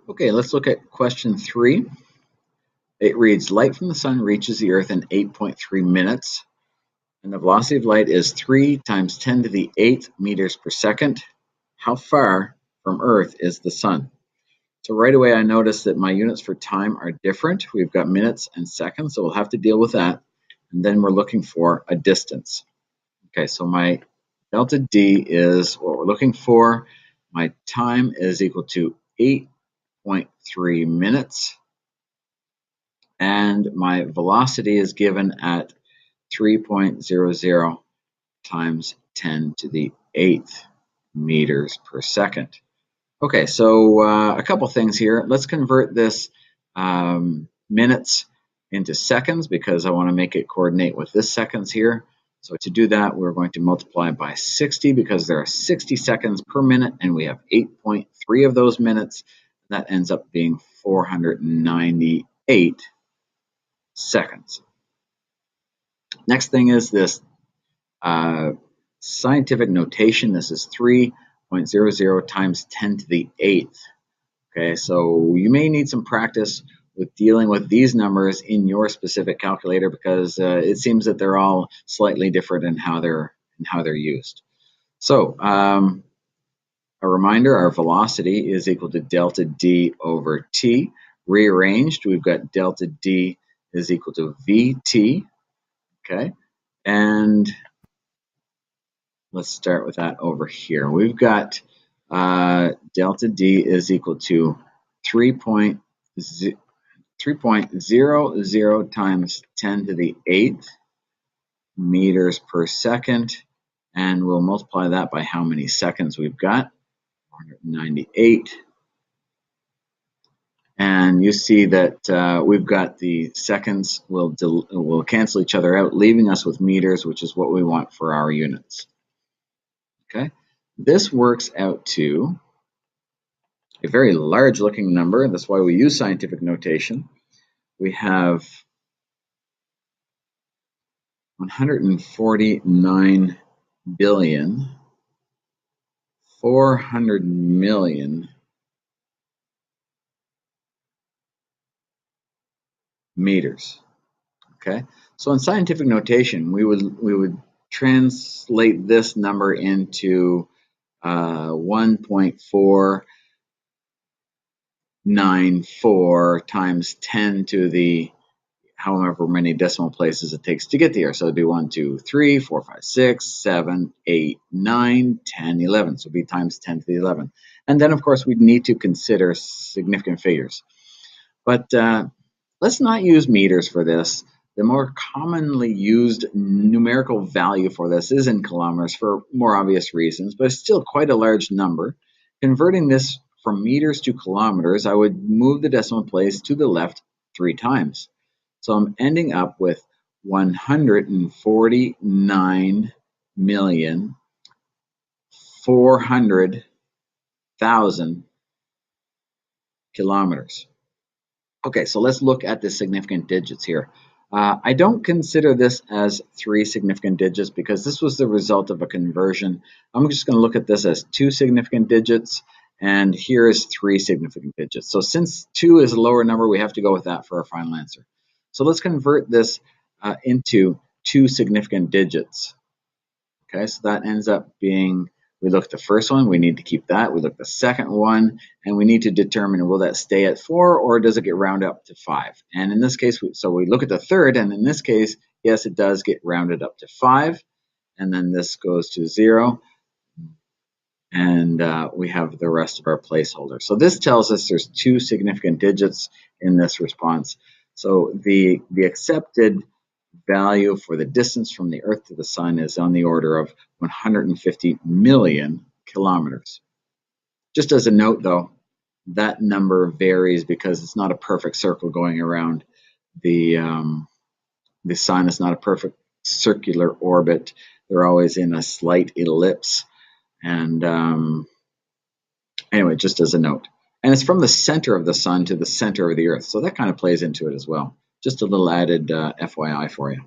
Okay, let's look at question 3. It reads, light from the sun reaches the earth in 8.3 minutes, and the velocity of light is 3 times 10 to the 8th meters per second. How far from earth is the sun? So right away I notice that my units for time are different. We've got minutes and seconds, so we'll have to deal with that. And then we're looking for a distance. Okay, so my delta D is what we're looking for. My time is equal to 8.3 minutes. And my velocity is given at 3.00 times 10 to the 8th meters per second. Okay, so a couple things here. Let's convert this minutes into seconds because I want to make it coordinate with this seconds here. So to do that, we're going to multiply by 60 because there are 60 seconds per minute and we have 8.3 of those minutes. That ends up being 498 seconds. Next thing is this scientific notation. This is 3.00 times 10 to the 8th. Okay, so you may need some practice with dealing with these numbers in your specific calculator because it seems that they're all slightly different in how they're used. So a reminder, our velocity is equal to delta D over T. Rearranged, we've got delta D is equal to VT. Okay, and let's start with that over here. We've got delta D is equal to 3.00 times 10 to the 8th meters per second, and we'll multiply that by how many seconds we've got, 498. And you see that we've got the seconds will cancel each other out, leaving us with meters, which is what we want for our units. Okay, this works out to a very large looking number. That's why we use scientific notation. We have 149 billion 400 million meters. Okay, so in scientific notation, we would translate this number into 1.494 times 10 to the however many decimal places it takes to get there. So it'd be 1, 2, 3, 4, 5, 6, 7, 8, 9, 10, 11. So it'd be times 10 to the 11. And then, of course, we'd need to consider significant figures. But let's not use meters for this. The more commonly used numerical value for this is in kilometers for more obvious reasons, but it's still quite a large number. Converting this from meters to kilometers, I would move the decimal place to the left 3 times. So I'm ending up with 149,400,000 kilometers. Okay, so let's look at the significant digits here. I don't consider this as 3 significant digits because this was the result of a conversion. I'm just going to look at this as 2 significant digits, and here is 3 significant digits. So since 2 is a lower number, we have to go with that for our final answer. So let's convert this into 2 significant digits. Okay, so that ends up being, we look at the first one, we need to keep that. We look at the second one, and we need to determine, will that stay at 4 or does it get rounded up to 5? And in this case, so we look at the third, and in this case, yes, it does get rounded up to 5. And then this goes to 0. And we have the rest of our placeholders. So this tells us there's 2 significant digits in this response. So the accepted value for the distance from the Earth to the Sun is on the order of 150 million kilometers. Just as a note, though, that number varies because it's not a perfect circle going around the Sun. It's not a perfect circular orbit. They're always in a slight ellipse. And anyway, just as a note. And it's from the center of the Sun to the center of the Earth. So that kind of plays into it as well. Just a little added FYI for you.